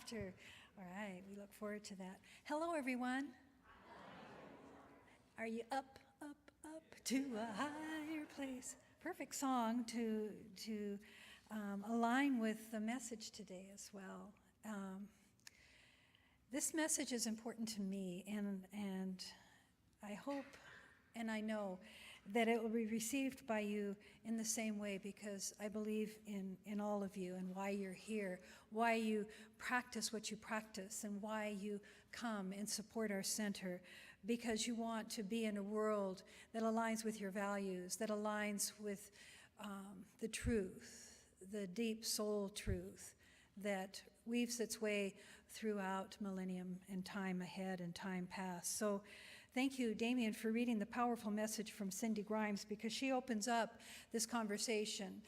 after. All right, we look forward to that. Hello, everyone. Are you up, up, up to a higher place? Perfect song to align with the message today as well. This message is important to me, and I hope and I know that it will be received by you in the same way, because I believe in all of you and why you're here, why you practice what you practice, and why you come and support our center, because you want to be in a world that aligns with your values, that aligns with the truth, the deep soul truth that weaves its way throughout millennium and time ahead and time past. So thank you, Damien, for reading the powerful message from Cindy Grimes, because she opens up this conversation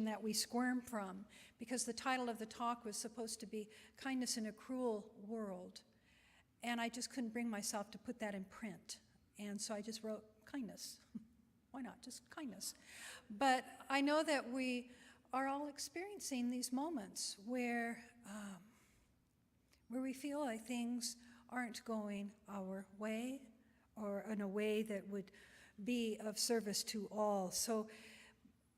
that we squirm from, because the title of the talk was supposed to be Kindness in a Cruel World. And I just couldn't bring myself to put that in print. And so I just wrote kindness. Why not? Just kindness. But I know that we are all experiencing these moments where we feel like things aren't going our way, or in a way that would be of service to all. So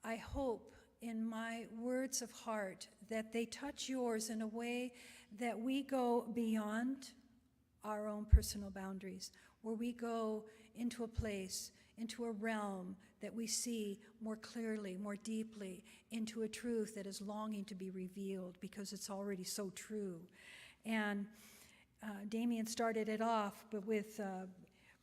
I hope in my words of heart that they touch yours in a way that we go beyond our own personal boundaries, where we go into a place, into a realm that we see more clearly, more deeply, into a truth that is longing to be revealed because it's already so true. And Damien started it off, but with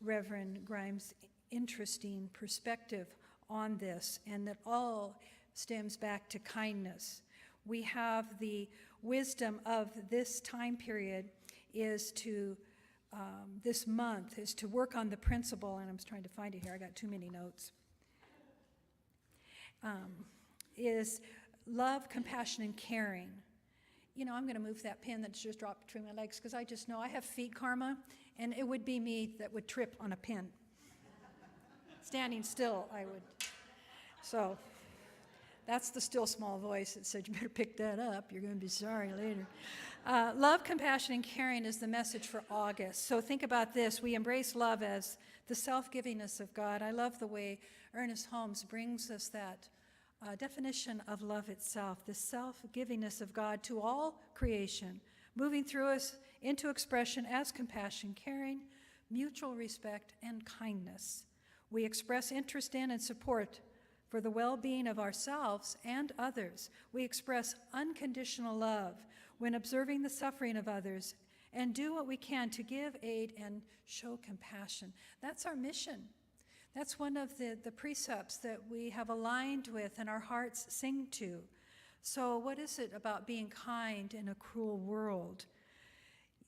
Reverend Grimes' interesting perspective on this, and that all stems back to kindness. We have the wisdom of this time period is to, this month, is to work on the principle, and I'm trying to find it here, I got too many notes, is love, compassion, and caring. You know, I'm going to move that pin that's just dropped between my legs, because I just know I have feet karma, and it would be me that would trip on a pin. Standing still, I would. So that's the still small voice that said, you better pick that up. You're going to be sorry later. Love, compassion, and caring is the message for August. So think about this. We embrace love as the self-givingness of God. I love the way Ernest Holmes brings us that definition of love itself, the self-givingness of God to all creation, moving through us into expression as compassion, caring, mutual respect, and kindness. We express interest in and support for the well-being of ourselves and others. We express unconditional love when observing the suffering of others, and do what we can to give aid and show compassion. That's our mission. That's one of the precepts that we have aligned with and our hearts sing to. So what is it about being kind in a cruel world?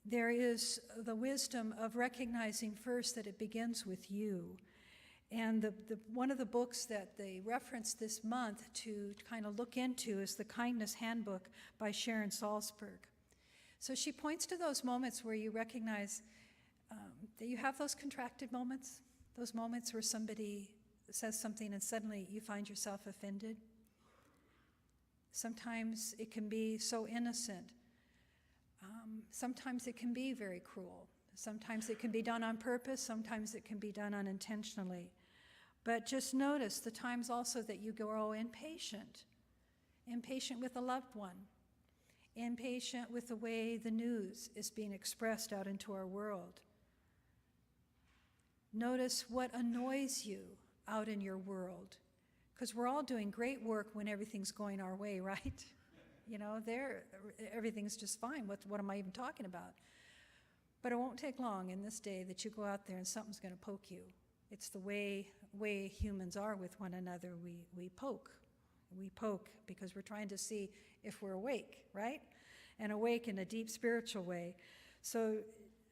There is the wisdom of recognizing first that it begins with you. And one of the books that they referenced this month to kind of look into is the Kindness Handbook by Sharon Salzberg. So she points to those moments where you recognize that you have those contracted moments, those moments where somebody says something and suddenly you find yourself offended. Sometimes it can be so innocent. Sometimes it can be very cruel. Sometimes it can be done on purpose. Sometimes it can be done unintentionally. But just notice the times also that you grow impatient with a loved one, impatient with the way the news is being expressed out into our world. Notice what annoys you out in your world, because we're all doing great work when everything's going our way, right? You know, everything's just fine. What am I even talking about? But it won't take long in this day that you go out there and something's going to poke you. It's the way humans are with one another. We poke. We poke because we're trying to see if we're awake, right? And awake in a deep spiritual way. So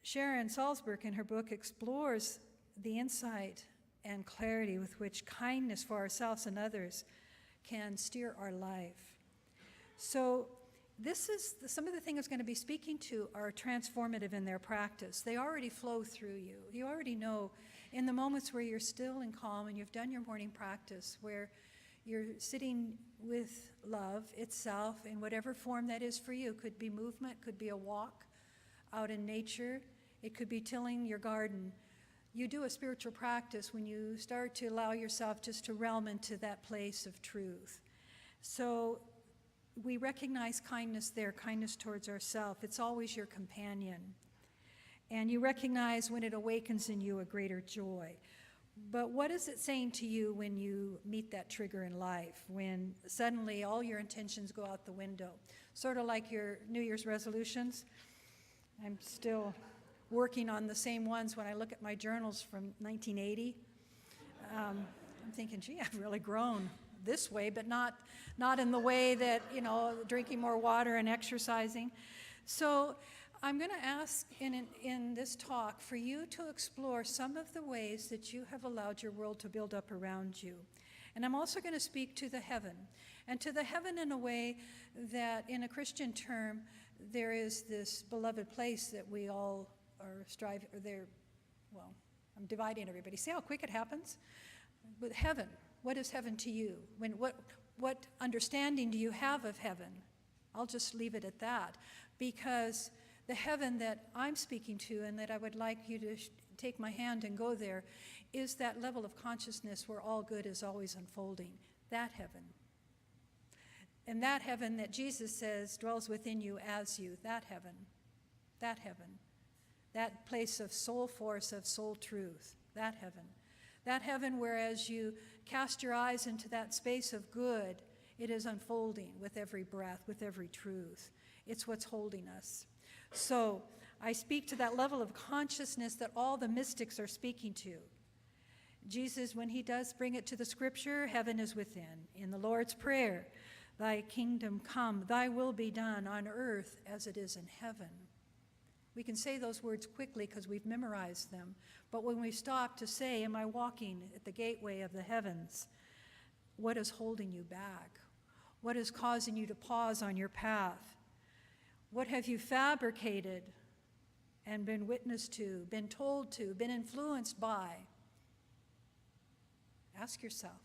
Sharon Salzberg in her book explores the insight and clarity with which kindness for ourselves and others can steer our life. So this is some of the things I'm going to be speaking to are transformative in their practice. They already flow through you. You already know in the moments where you're still and calm and you've done your morning practice, where You're sitting with love itself in whatever form that is for you. Could be movement, could be a walk out in nature. It could be tilling your garden. You do a spiritual practice when you start to allow yourself just to realm into that place of truth. So we recognize kindness there, kindness towards ourselves. It's always your companion. And you recognize when it awakens in you a greater joy. But what is it saying to you when you meet that trigger in life, when suddenly all your intentions go out the window? Sort of like your New Year's resolutions. I'm still working on the same ones when I look at my journals from 1980. I'm thinking, gee, I've really grown this way, but not in the way that, drinking more water and exercising. So I'm going to ask in this talk for you to explore some of the ways that you have allowed your world to build up around you. And I'm also going to speak to the heaven, and to the heaven in a way that in a Christian term, there is this beloved place that we all are striving, I'm dividing everybody. See how quick it happens? With heaven, what is heaven to you? What understanding do you have of heaven? I'll just leave it at that, because the heaven that I'm speaking to and that I would like you to take my hand and go there is that level of consciousness where all good is always unfolding, that heaven. And that heaven that Jesus says dwells within you as you, that heaven, that place of soul force, of soul truth, that heaven where as you cast your eyes into that space of good, it is unfolding with every breath, with every truth. It's what's holding us. So I speak to that level of consciousness that all the mystics are speaking to. Jesus, when he does bring it to the scripture, heaven is within. In the Lord's Prayer, thy kingdom come, thy will be done on earth as it is in heaven. We can say those words quickly because we've memorized them. But when we stop to say, am I walking at the gateway of the heavens? What is holding you back? What is causing you to pause on your path? What have you fabricated and been witness to, been told to, been influenced by? Ask yourself,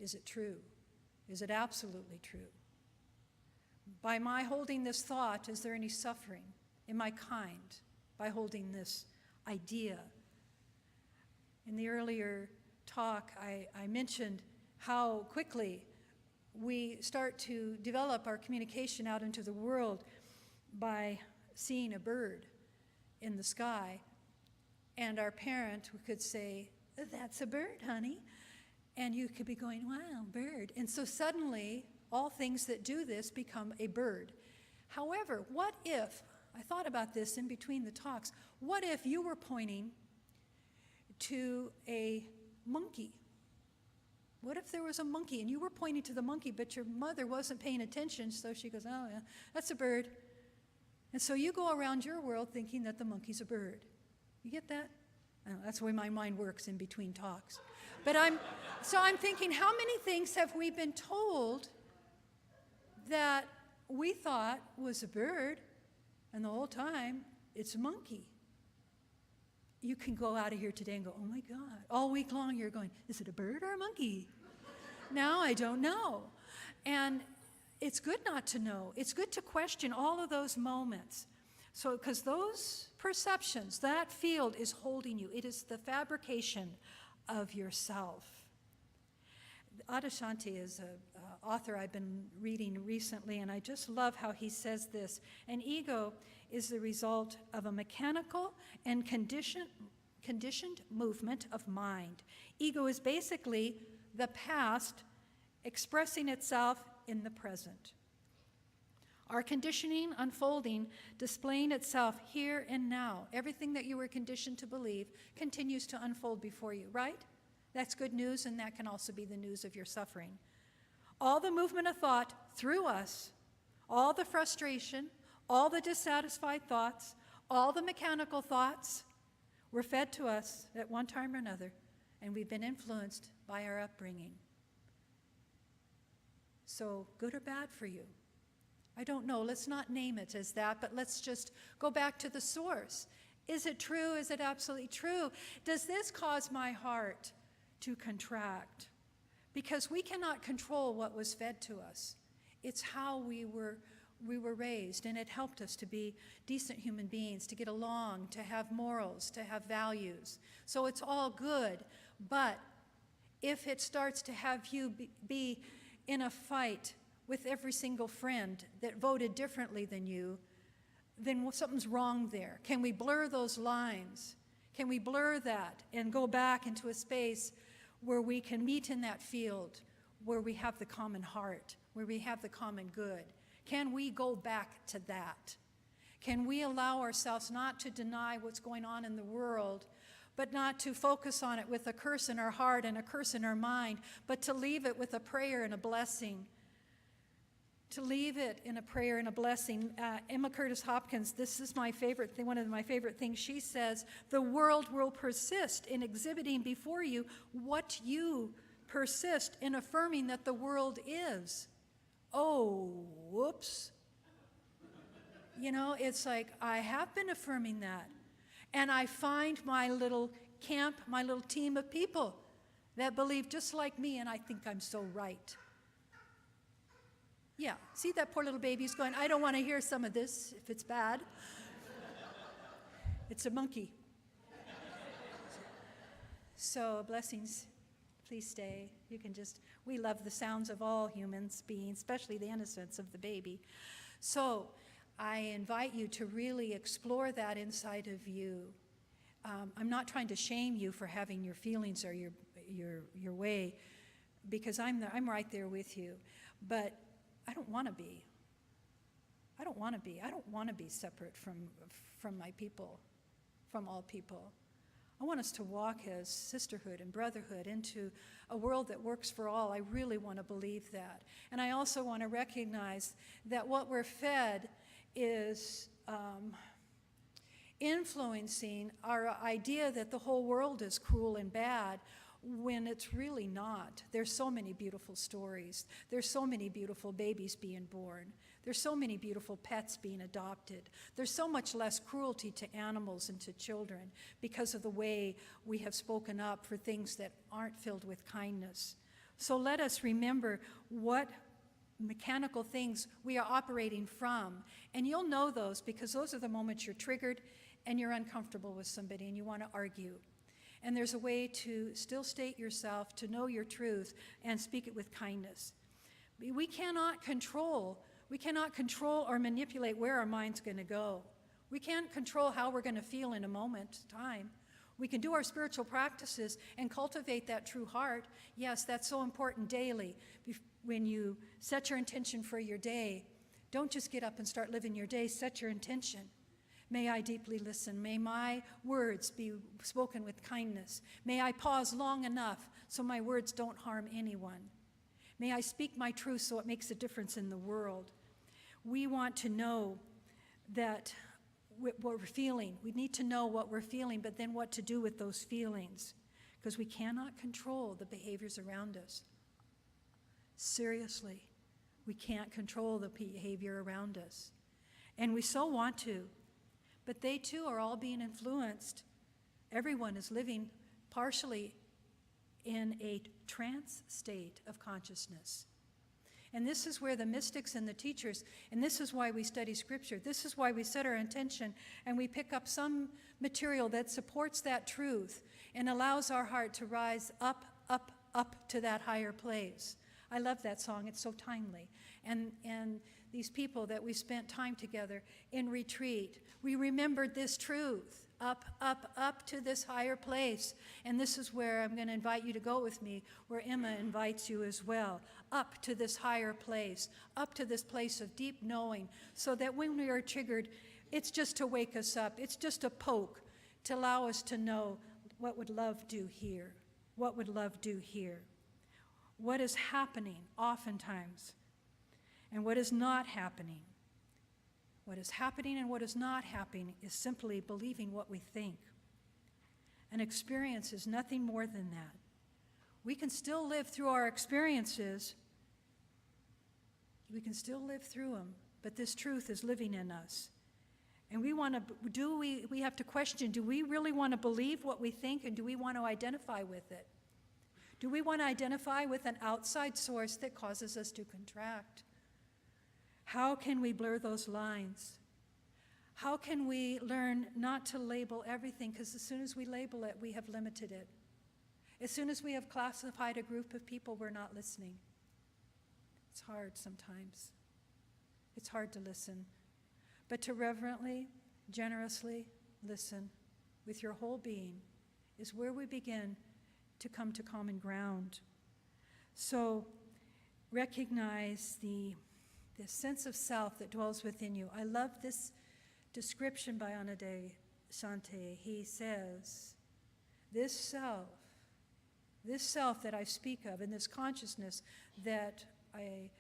is it true? Is it absolutely true? By my holding this thought, is there any suffering? Am I kind by holding this idea? In the earlier talk, I mentioned how quickly we start to develop our communication out into the world by seeing a bird in the sky, and our parent could say, that's a bird, honey. And you could be going, wow, bird. And so suddenly, all things that do this become a bird. However, what if, I thought about this in between the talks, what if you were pointing to a monkey? What if there was a monkey and you were pointing to the monkey, but your mother wasn't paying attention, so she goes, oh yeah, that's a bird. And so you go around your world thinking that the monkey's a bird. You get that? I don't know, that's the way my mind works in between talks. But I'm thinking, how many things have we been told that we thought was a bird, and the whole time it's a monkey? You can go out of here today and go, oh my God. All week long you're going, is it a bird or a monkey? Now I don't know. And it's good not to know. It's good to question all of those moments. So, because those perceptions, that field is holding you. It is the fabrication of yourself. Adashanti is an author I've been reading recently, and I just love how he says this. An ego is the result of a mechanical and conditioned movement of mind. Ego is basically the past expressing itself in the present. Our conditioning unfolding, displaying itself here and now. Everything that you were conditioned to believe continues to unfold before you, right? That's good news, and that can also be the news of your suffering. All the movement of thought through us, all the frustration, all the dissatisfied thoughts, all the mechanical thoughts were fed to us at one time or another, and we've been influenced by our upbringing. So, good or bad for you? I don't know. Let's not name it as that, but let's just go back to the source. Is it true? Is it absolutely true? Does this cause my heart to contract? Because we cannot control what was fed to us. It's how we were raised, and it helped us to be decent human beings, to get along, to have morals, to have values. So it's all good, but if it starts to have you be in a fight with every single friend that voted differently than you, then something's wrong there. Can we blur those lines? Can we blur that and go back into a space where we can meet in that field, where we have the common heart, where we have the common good? Can we go back to that? Can we allow ourselves not to deny what's going on in the world, but not to focus on it with a curse in our heart and a curse in our mind, but to leave it with a prayer and a blessing? To leave it in a prayer and a blessing. Emma Curtis Hopkins, this is my favorite thing, one of my favorite things. She says, the world will persist in exhibiting before you what you persist in affirming that the world is. Oh, whoops. You know, it's like, I have been affirming that. And I find my little camp, my little team of people that believe just like me, and I think I'm so right. Yeah, see that poor little baby's going, I don't want to hear some of this if it's bad. It's a monkey. So blessings, please stay. You can just, we love the sounds of all humans beings, especially the innocence of the baby. So I invite you to really explore that inside of you. I'm not trying to shame you for having your feelings or your way, because I'm right there with you. But I don't want to be. I don't want to be. I don't want to be separate from my people, from all people. I want us to walk as sisterhood and brotherhood into a world that works for all. I really want to believe that. And I also want to recognize that what we're fed is influencing our idea that the whole world is cruel and bad, when it's really not. There's so many beautiful stories. There's so many beautiful babies being born. There's so many beautiful pets being adopted. There's so much less cruelty to animals and to children because of the way we have spoken up for things that aren't filled with kindness. So let us remember what mechanical things we are operating from. And you'll know those because those are the moments you're triggered and you're uncomfortable with somebody and you want to argue. And there's a way to still state yourself, to know your truth, and speak it with kindness. We cannot control or manipulate where our mind's going to go. We can't control how we're going to feel in a moment in time. We can do our spiritual practices and cultivate that true heart. Yes, that's so important daily. When you set your intention for your day, don't just get up and start living your day. Set your intention. May I deeply listen. May my words be spoken with kindness. May I pause long enough so my words don't harm anyone. May I speak my truth so it makes a difference in the world. We want to know that what we're feeling. We need to know what we're feeling, but then what to do with those feelings, because we cannot control the behaviors around us. Seriously, we can't control the behavior around us. And we so want to. But they too are all being influenced. Everyone is living partially in a trance state of consciousness. And this is where the mystics and the teachers, and this is why we study scripture, this is why we set our intention and we pick up some material that supports that truth and allows our heart to rise up, up, up to that higher place. I love that song, it's so timely. And these people that we spent time together in retreat, we remembered this truth, up, up, up to this higher place. And this is where I'm going to invite you to go with me, where Emma invites you as well, up to this higher place, up to this place of deep knowing, so that when we are triggered, it's just to wake us up. It's just a poke to allow us to know, what would love do here? What would love do here? What is happening oftentimes, and what is not happening? What is happening and what is not happening is simply believing what we think. An experience is nothing more than that. We can still live through our experiences. We can still live through them, but this truth is living in us. And we have to question, do we really want to believe what we think, and do we want to identify with it? Do we want to identify with an outside source that causes us to contract? How can we blur those lines? How can we learn not to label everything? Because as soon as we label it, we have limited it. As soon as we have classified a group of people, we're not listening. It's hard sometimes. It's hard to listen. But to reverently, generously listen with your whole being is where we begin to come to common ground. So recognize the sense of self that dwells within you. I love this description by Anade Shante. He says, this self that I speak of, and this consciousness that I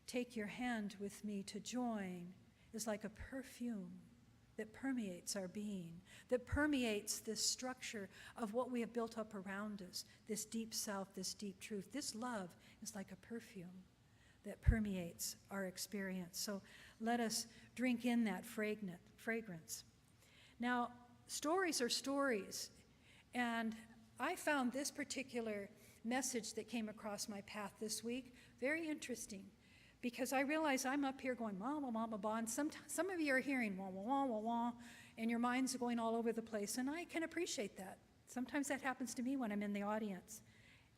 take your hand with me to join, is like a perfume that permeates our being, that permeates this structure of what we have built up around us, this deep self, this deep truth. This love is like a perfume that permeates our experience. So let us drink in that fragrance. Now, stories are stories, and I found this particular message that came across my path this week very interesting, because I realize I'm up here going, wah, wah, wah, wah, wah, and some of you are hearing wah, wah, wah, wah, wah, and your mind's going all over the place, and I can appreciate that. Sometimes that happens to me when I'm in the audience.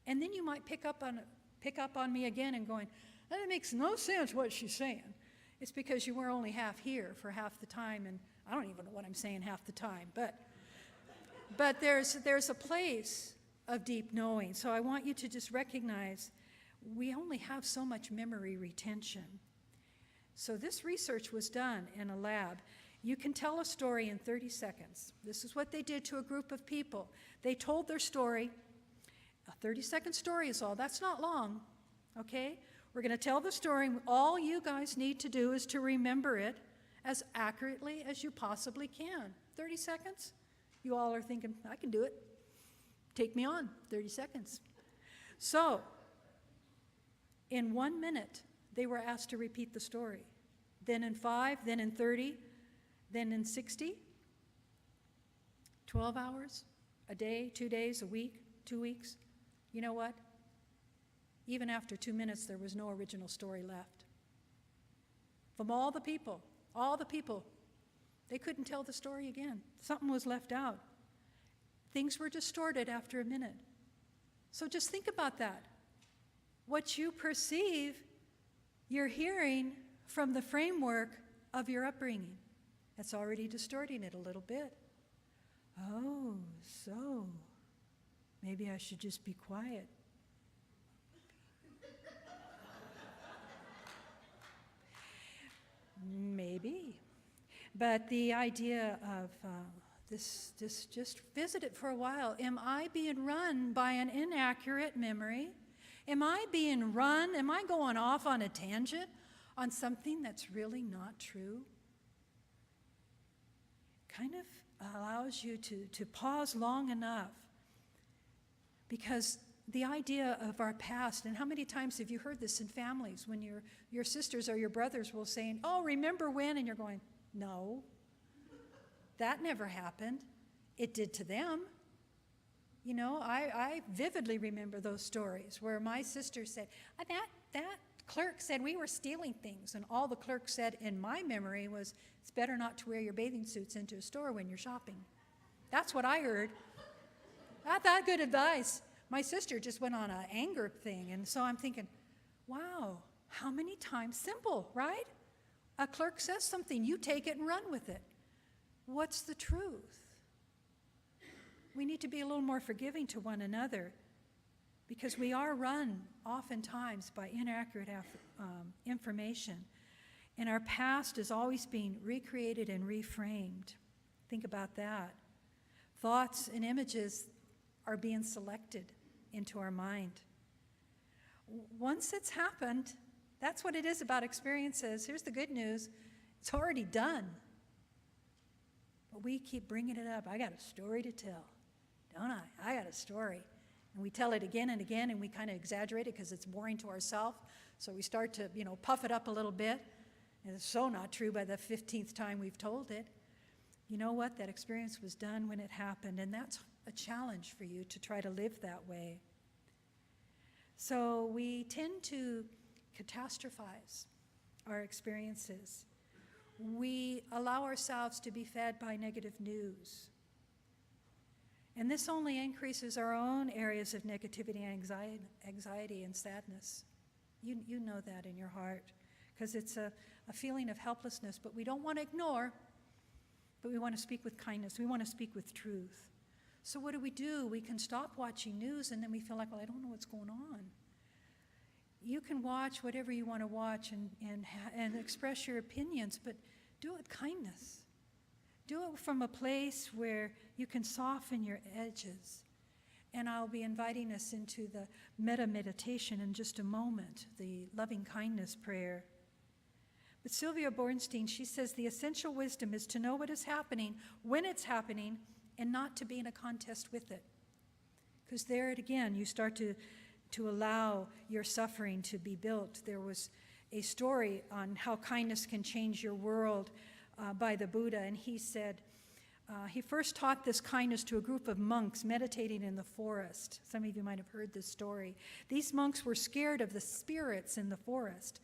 And then you might pick up on me again and going, that makes no sense what she's saying. It's because you were only half here for half the time, and I don't even know what I'm saying half the time, but there's a place of deep knowing. So I want you to just recognize we only have so much memory retention. So this research was done in a lab. You can tell a story in 30 seconds. This is what they did to a group of people. They told their story. A 30-second story is all. That's not long, okay? We're going to tell the story. All you guys need to do is to remember it as accurately as you possibly can. 30 seconds? You all are thinking, I can do it. Take me on, 30 seconds. So, in 1 minute, they were asked to repeat the story. Then in 5, then in 30, then in 60, 12 hours, a day, 2 days, a week, 2 weeks. You know what? Even after 2 minutes, there was no original story left. From all the people, they couldn't tell the story again. Something was left out. Things were distorted after a minute. So just think about that. What you perceive, you're hearing from the framework of your upbringing. That's already distorting it a little bit. Oh, so maybe I should just be quiet. Maybe. But the idea of just visit it for a while. Am I being run by an inaccurate memory? Am I being run? Am I going off on a tangent on something that's really not true? Kind of allows you to pause long enough, because the idea of our past, and how many times have you heard this in families when your sisters or your brothers will say, oh, remember when? And you're going, no, that never happened. It did to them. You know, I vividly remember those stories where my sister said, that clerk said we were stealing things. And all the clerk said in my memory was, it's better not to wear your bathing suits into a store when you're shopping. That's what I heard. Not that good advice. My sister just went on an anger thing. And so I'm thinking, wow, how many times? Simple, right? A clerk says something, you take it and run with it. What's the truth? We need to be a little more forgiving to one another, because we are run oftentimes by inaccurate information. And our past is always being recreated and reframed. Think about that. Thoughts and images are being selected into our mind. Once it's happened, that's what it is about experiences. Here's the good news. It's already done. But we keep bringing it up. I got a story to tell, don't I? I got a story. And we tell it again and again, and we kind of exaggerate it because it's boring to ourselves. So we start to, puff it up a little bit. And it's so not true by the 15th time we've told it. You know what? That experience was done when it happened, and that's a challenge for you to try to live that way. So we tend to catastrophize our experiences. We allow ourselves to be fed by negative news. And this only increases our own areas of negativity and anxiety and sadness. You know that in your heart, because it's a feeling of helplessness, but we don't want to ignore, but we want to speak with kindness. We want to speak with truth. So what do? We can stop watching news, and then we feel like, well, I don't know what's going on. You can watch whatever you want to watch and express your opinions, but do it with kindness. Do it from a place where you can soften your edges. And I'll be inviting us into the metta meditation in just a moment, the loving kindness prayer. But Sylvia Bornstein, she says the essential wisdom is to know what is happening, when it's happening, and not to be in a contest with it. Because there it again, you start to allow your suffering to be built. There was a story on how kindness can change your world by the Buddha, and he said, he first taught this kindness to a group of monks meditating in the forest. Some of you might have heard this story. These monks were scared of the spirits in the forest,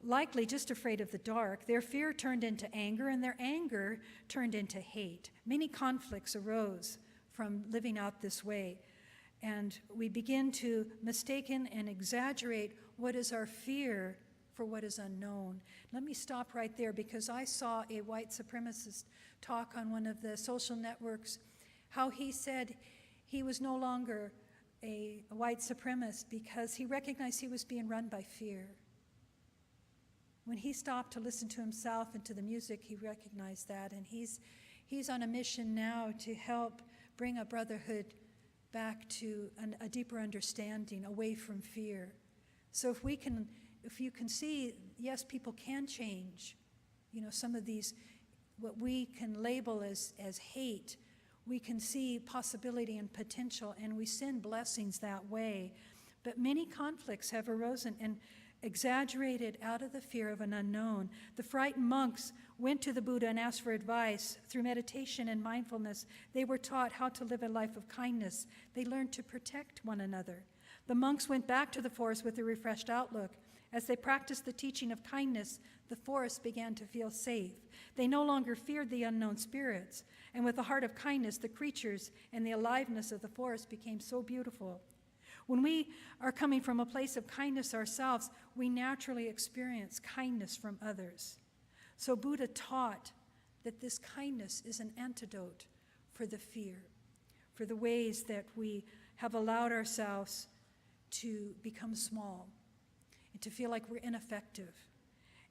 likely just afraid of the dark. Their fear turned into anger, and their anger turned into hate. Many conflicts arose from living out this way, and we begin to mistaken and exaggerate what is our fear for what is unknown. Let me stop right there, because I saw a white supremacist talk on one of the social networks, how he said he was no longer a white supremacist because he recognized he was being run by fear. When he stopped to listen to himself and to the music, he recognized that, and he's on a mission now to help bring a brotherhood back to a deeper understanding, away from fear. So if you can see, yes, people can change. You know, some of these, what we can label as hate, we can see possibility and potential, and we send blessings that way. But many conflicts have arisen and exaggerated out of the fear of an unknown. The frightened monks went to the Buddha and asked for advice. Through meditation and mindfulness, they were taught how to live a life of kindness. They learned to protect one another. The monks went back to the forest with a refreshed outlook. As they practiced the teaching of kindness, the forest began to feel safe. They no longer feared the unknown spirits, and with a heart of kindness, the creatures and the aliveness of the forest became so beautiful. When we are coming from a place of kindness ourselves, we naturally experience kindness from others. So Buddha taught that this kindness is an antidote for the fear, for the ways that we have allowed ourselves to become small and to feel like we're ineffective.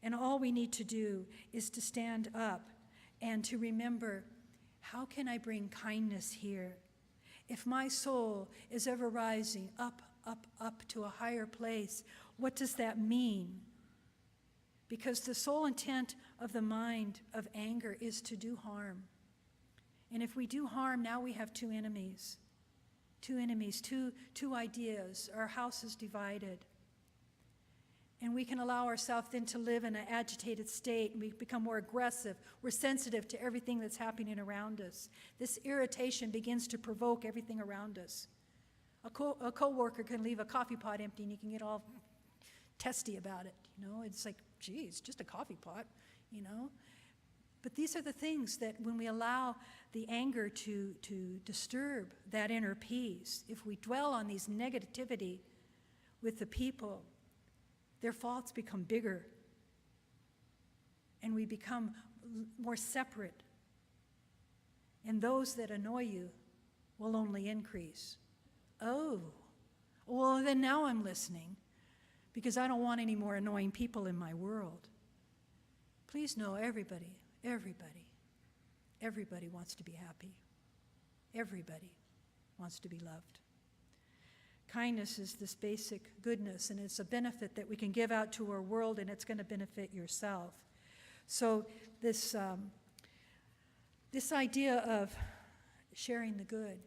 And all we need to do is to stand up and to remember, how can I bring kindness here? If my soul is ever rising up, up, up to a higher place, what does that mean? Because the sole intent of the mind of anger is to do harm. And if we do harm, now we have two enemies, two ideas. Our house is divided. And we can allow ourselves then to live in an agitated state, and we become more aggressive. We're sensitive to everything that's happening around us. This irritation begins to provoke everything around us. A coworker can leave a coffee pot empty, and you can get all testy about it. You know, it's like, geez, just a coffee pot, you know. But these are the things that when we allow the anger to disturb that inner peace, if we dwell on these negativity with the people, their faults become bigger, and we become more separate. And those that annoy you will only increase. Oh, well, then now I'm listening, because I don't want any more annoying people in my world. Please know everybody wants to be happy. Everybody wants to be loved. Kindness is this basic goodness, and it's a benefit that we can give out to our world, and it's going to benefit yourself. So this idea of sharing the good.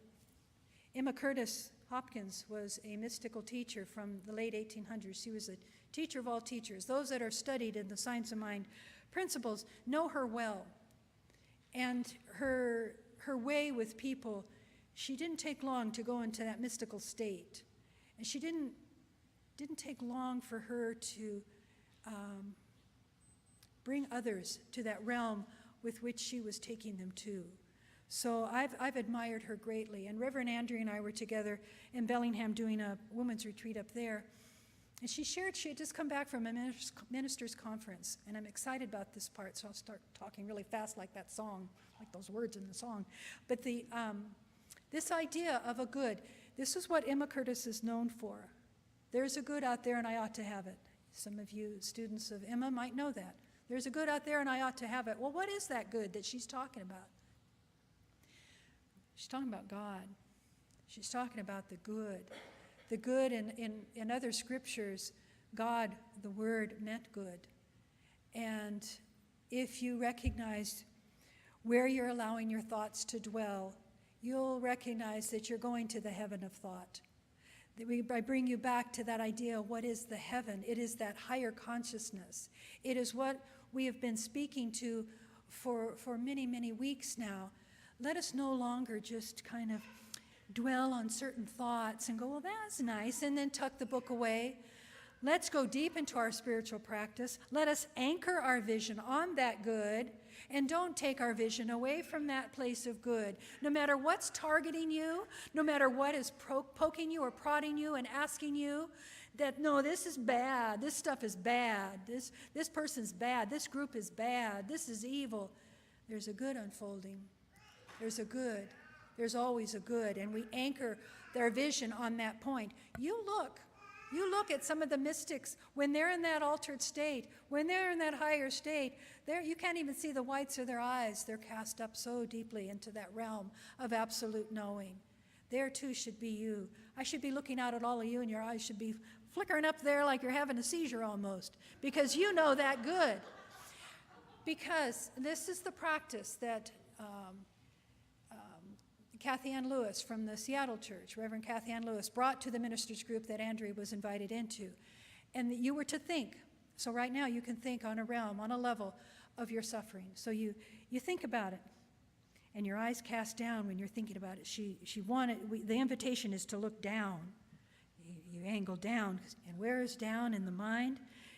Emma Curtis Hopkins was a mystical teacher from the late 1800s. She was a teacher of all teachers. Those that are studied in the Science of Mind principles know her well. And her way with people, she didn't take long to go into that mystical state. And she didn't didn't take long for her to bring others to that realm with which she was taking them to. So I've admired her greatly. And Reverend Andrea and I were together in Bellingham doing a women's retreat up there. And she shared she had just come back from a minister's conference. And I'm excited about this part, so I'll start talking really fast like that song, like those words in the song. But this idea of a good, this is what Emma Curtis is known for. There's a good out there and I ought to have it. Some of you students of Emma might know that. There's a good out there and I ought to have it. Well, what is that good that she's talking about? She's talking about God. She's talking about the good. The good in other scriptures, God, the word, meant good. And if you recognize where you're allowing your thoughts to dwell, you'll recognize that you're going to the heaven of thought. I bring you back to that idea of what is the heaven. It is that higher consciousness. It is what we have been speaking to for many, many weeks now. Let us no longer just kind of dwell on certain thoughts and go, well, that's nice, and then tuck the book away. Let's go deep into our spiritual practice. Let us anchor our vision on that good, and don't take our vision away from that place of good. No matter what's targeting you, no matter what is poking you or prodding you and asking you that, no, this is bad, this stuff is bad, this person's bad, this group is bad, this is evil. There's a good unfolding. There's a good. There's always a good, and we anchor their vision on that point. You look at some of the mystics when they're in that altered state, when they're in that higher state, you can't even see the whites of their eyes. They're cast up so deeply into that realm of absolute knowing. There too should be you. I should be looking out at all of you, and your eyes should be flickering up there like you're having a seizure almost, because you know that good. Because this is the practice that Kathy Ann Lewis from the Seattle church, Reverend Kathy Ann Lewis, brought to the ministers group that Andrea was invited into. And that you were to think. So right now you can think on a realm, on a level of your suffering. So you think about it. And your eyes cast down when you're thinking about it. The invitation is to look down. You angle down. And where is down in the mind?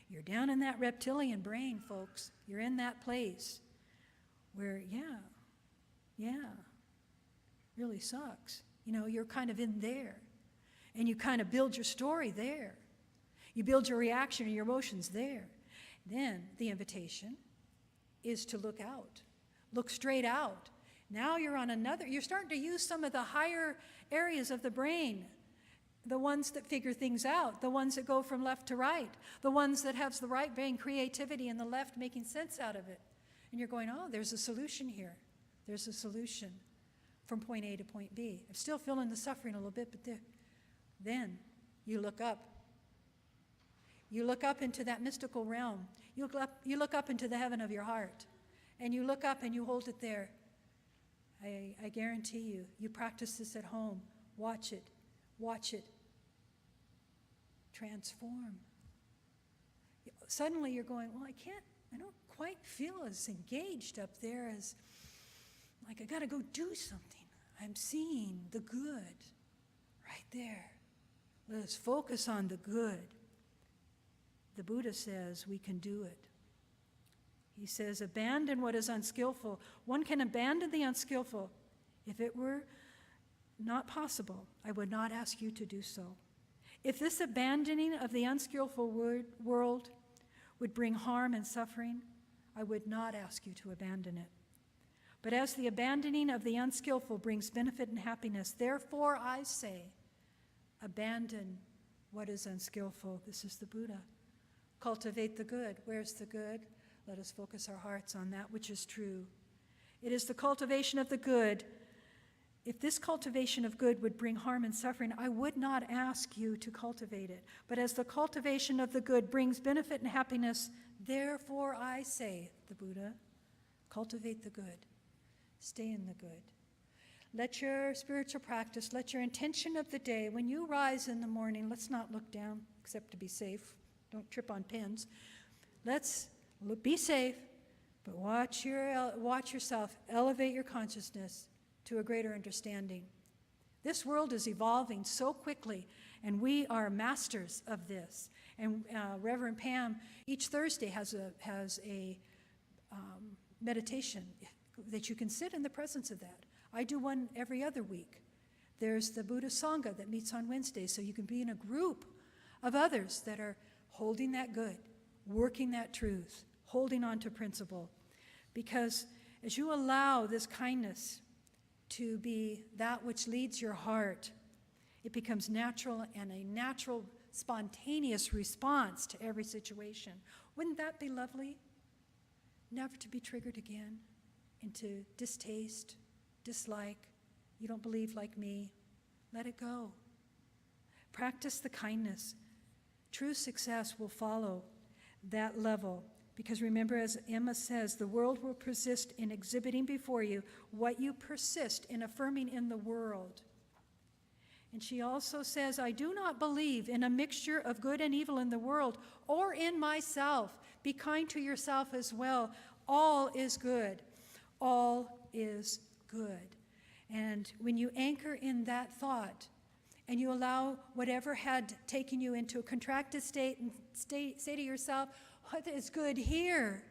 You're down in that reptilian brain, folks. You're in that place where, really sucks. You're kind of in there. And you kind of build your story there. You build your reaction and your emotions there. Then the invitation is to look out. Look straight out. Now you're starting to use some of the higher areas of the brain, the ones that figure things out, the ones that go from left to right, the ones that have the right brain creativity and the left making sense out of it. And you're going, oh, there's a solution here. There's a solution from point A to point B. I'm still feeling the suffering a little bit, but then you look up. You look up into that mystical realm. You look up into the heaven of your heart. And you look up and you hold it there. I guarantee you practice this at home. Watch it. Watch it transform. Suddenly you're going, well, I don't quite feel as engaged up there as, like, I got to go do something. I'm seeing the good right there. Let us focus on the good. The Buddha says we can do it. He says, abandon what is unskillful. One can abandon the unskillful. If it were not possible, I would not ask you to do so. If this abandoning of the unskillful world would bring harm and suffering, I would not ask you to abandon it. But as the abandoning of the unskillful brings benefit and happiness, therefore I say, abandon what is unskillful. This is the Buddha. Cultivate the good. Where's the good? Let us focus our hearts on that which is true. It is the cultivation of the good. If this cultivation of good would bring harm and suffering, I would not ask you to cultivate it. But as the cultivation of the good brings benefit and happiness, therefore I say, the Buddha, cultivate the good. Stay in the good. Let your spiritual practice, let your intention of the day, when you rise in the morning, let's not look down, except to be safe. Don't trip on pins. Let's be safe, but watch yourself, elevate your consciousness to a greater understanding. This world is evolving so quickly, And we are masters of this. And Reverend Pam each Thursday has a meditation that you can sit in the presence of that. I do one every other week. There's the Buddha Sangha that meets on Wednesdays, so you can be in a group of others that are holding that good, working that truth, holding on to principle. Because as you allow this kindness to be that which leads your heart, it becomes natural and a natural, spontaneous response to every situation. Wouldn't that be lovely? Never to be triggered again into distaste, dislike. You don't believe like me. Let it go. Practice the kindness. True success will follow that level. Because remember, as Emma says, the world will persist in exhibiting before you what you persist in affirming in the world. And she also says, I do not believe in a mixture of good and evil in the world or in myself. Be kind to yourself as well. All is good. All is good. And when you anchor in that thought and you allow whatever had taken you into a contracted state and say to yourself, what is good here?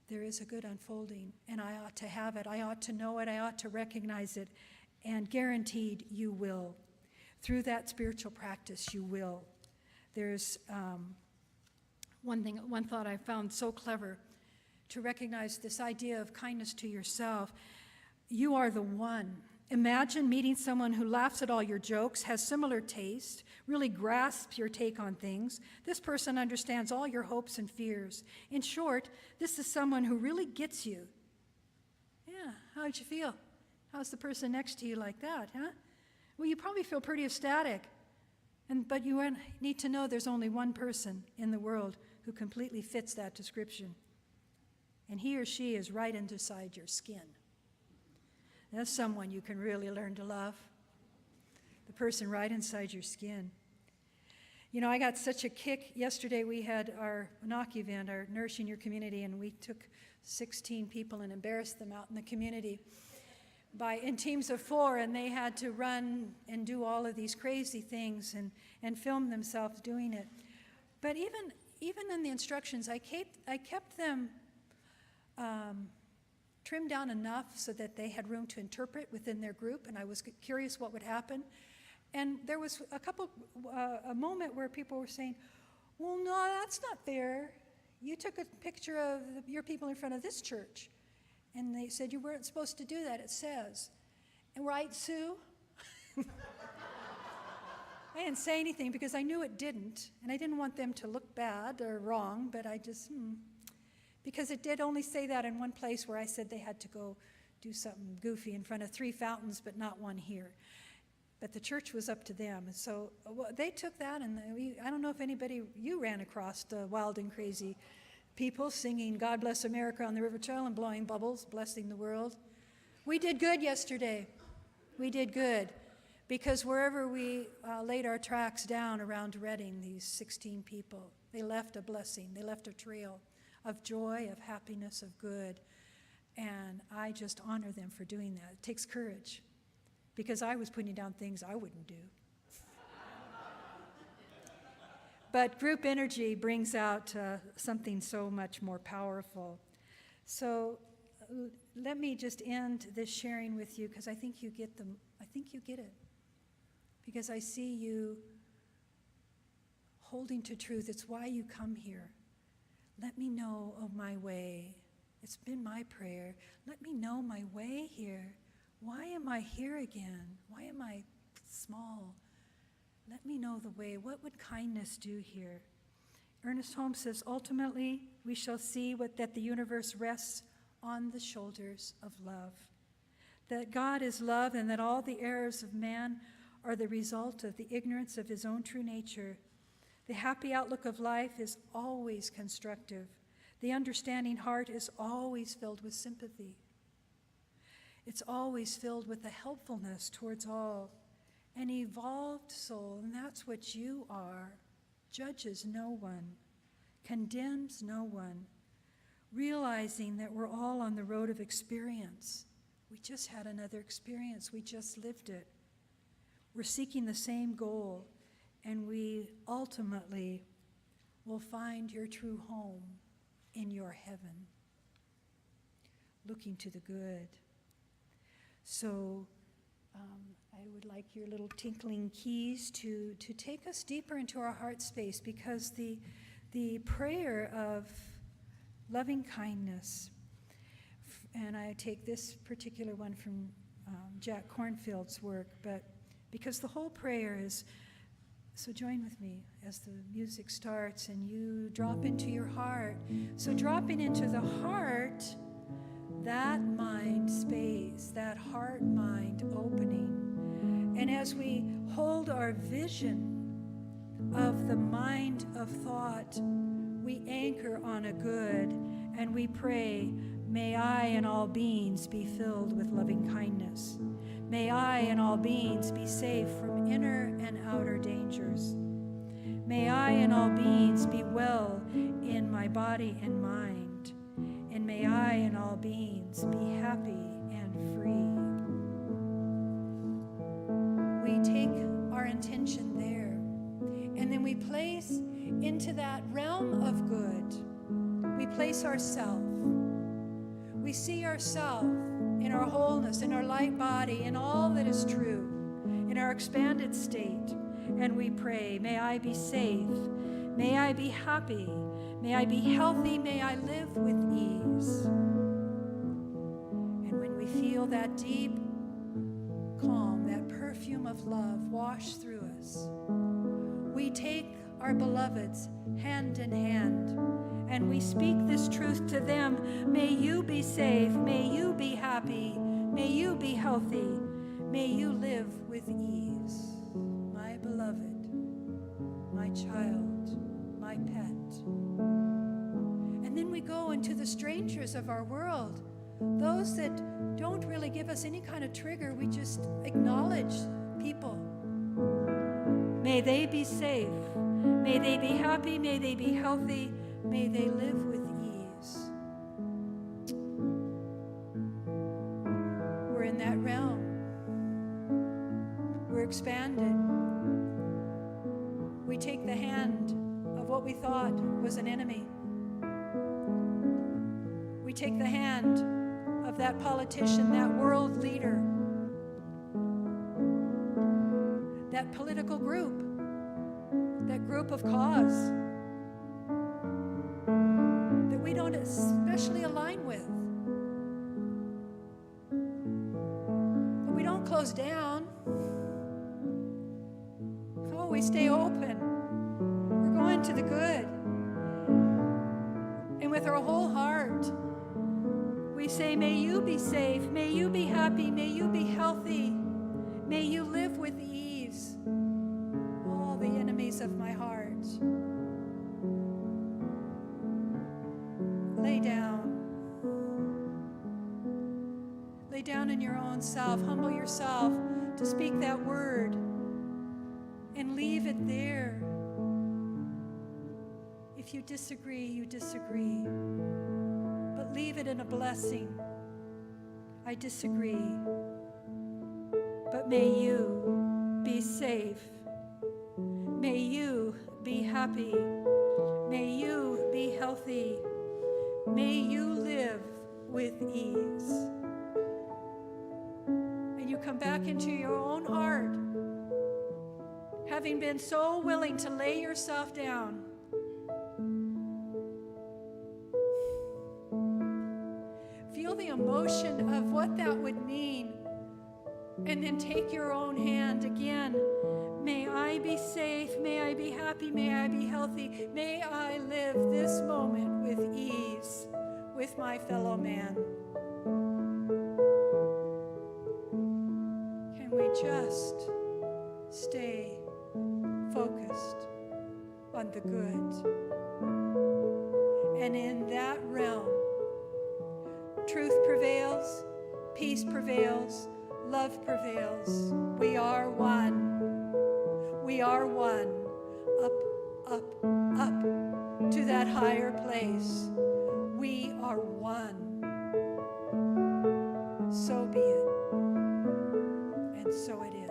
There is a good unfolding, and I ought to have it. I ought to know it. I ought to recognize it. And guaranteed you will. Through that spiritual practice, you will. There's one thought I found so clever, to recognize this idea of kindness to yourself. You are the one. Imagine meeting someone who laughs at all your jokes, has similar taste, really grasps your take on things. This person understands all your hopes and fears. In short, this is someone who really gets you. Yeah, how'd you feel? How's the person next to you like that, huh? Well, you probably feel pretty ecstatic. But you need to know there's only one person in the world who completely fits that description. And he or she is right inside your skin. That's someone you can really learn to love. The person right inside your skin. You know, I got such a kick. Yesterday we had our NOC event, our Nourishing Your Community, and we took 16 people and embarrassed them out in the community in teams of 4, and they had to run and do all of these crazy things and film themselves doing it. But even in the instructions, I kept them trimmed down enough so that they had room to interpret within their group, and I was curious what would happen. And there was a moment where people were saying, well, no, that's not fair. You took a picture of your people in front of this church. And they said, you weren't supposed to do that, it says. And right, Sue? I didn't say anything because I knew it didn't, and I didn't want them to look bad or wrong, but I just, because it did only say that in one place where I said they had to go do something goofy in front of 3 fountains, but not one here. But the church was up to them. And so they took that, and I don't know if you ran across the wild and crazy people singing God Bless America on the River Trail and blowing bubbles, blessing the world. We did good yesterday. We did good. Because wherever we laid our tracks down around Reading, these 16 people, they left a blessing. They left a trail of joy, of happiness, of good. And I just honor them for doing that. It takes courage. Because I was putting down things I wouldn't do. But group energy brings out something so much more powerful. So let me just end this sharing with you, because I think you get them. I think you get it. Because I see you holding to truth. It's why you come here. Let me know of my way. It's been my prayer. Let me know my way here. Why am I here again? Why am I small? Let me know the way. What would kindness do here? Ernest Holmes says, ultimately, we shall see that the universe rests on the shoulders of love. That God is love, and that all the errors of man are the result of the ignorance of his own true nature. The happy outlook of life is always constructive. The understanding heart is always filled with sympathy. It's always filled with a helpfulness towards all. An evolved soul, and that's what you are, judges no one, condemns no one, realizing that we're all on the road of experience. We just had another experience. We just lived it. We're seeking the same goal, and we ultimately will find your true home in your heaven, looking to the good. So I would like your little tinkling keys to take us deeper into our heart space, because the prayer of loving kindness, and I take this particular one from Jack Kornfield's work, but because the whole prayer is, so join with me as the music starts and you drop into your heart. So dropping into the heart, that mind space, that heart-mind opening. And as we hold our vision of the mind of thought, we anchor on a good, and we pray, may I and all beings be filled with loving kindness. May I and all beings be safe from inner and outer dangers. May I and all beings be well in my body and mind. And may I and all beings be happy and free. We take our intention there, and then we place into that realm of good, we place ourself. We see ourselves in our wholeness, in our light body, in all that is true, in our expanded state. And we pray, may I be safe, may I be happy, may I be healthy, may I live with ease. And when we feel that deep calm, that perfume of love wash through us, we take our beloveds hand in hand, and we speak this truth to them. May you be safe, may you be happy, may you be healthy, may you live with ease. My beloved, my child, my pet. And then we go into the strangers of our world, those that don't really give us any kind of trigger. We just acknowledge people. May they be safe, may they be happy, may they be healthy, may they live with ease. We're in that realm. We're expanded. We take the hand of what we thought was an enemy. We take the hand of that politician, that world leader, that political group, that group of cause that we don't especially align with. But we don't close down. Oh, we stay open. We're going to the good. And with our whole heart, we say, may you be safe, may you be happy, may you be healthy, may you live with ease. All the enemies of my heart. Lay down. Lay down in your own self. Humble yourself to speak that word and leave it there. If you disagree, you disagree. But leave it in a blessing. I disagree. But may you be safe. May you be happy. May you be healthy. May you live with ease. And you come back into your own heart, having been so willing to lay yourself down. Feel the emotion of what that would mean. And then take your own hand again. May I be safe, may I be happy, may I be healthy, may I live this moment with ease with my fellow man. Can we just stay focused on the good? And in that realm, truth prevails, peace prevails, love prevails. We are one. We are one. Up, up, up to that higher place. We are one. So be it. And so it is.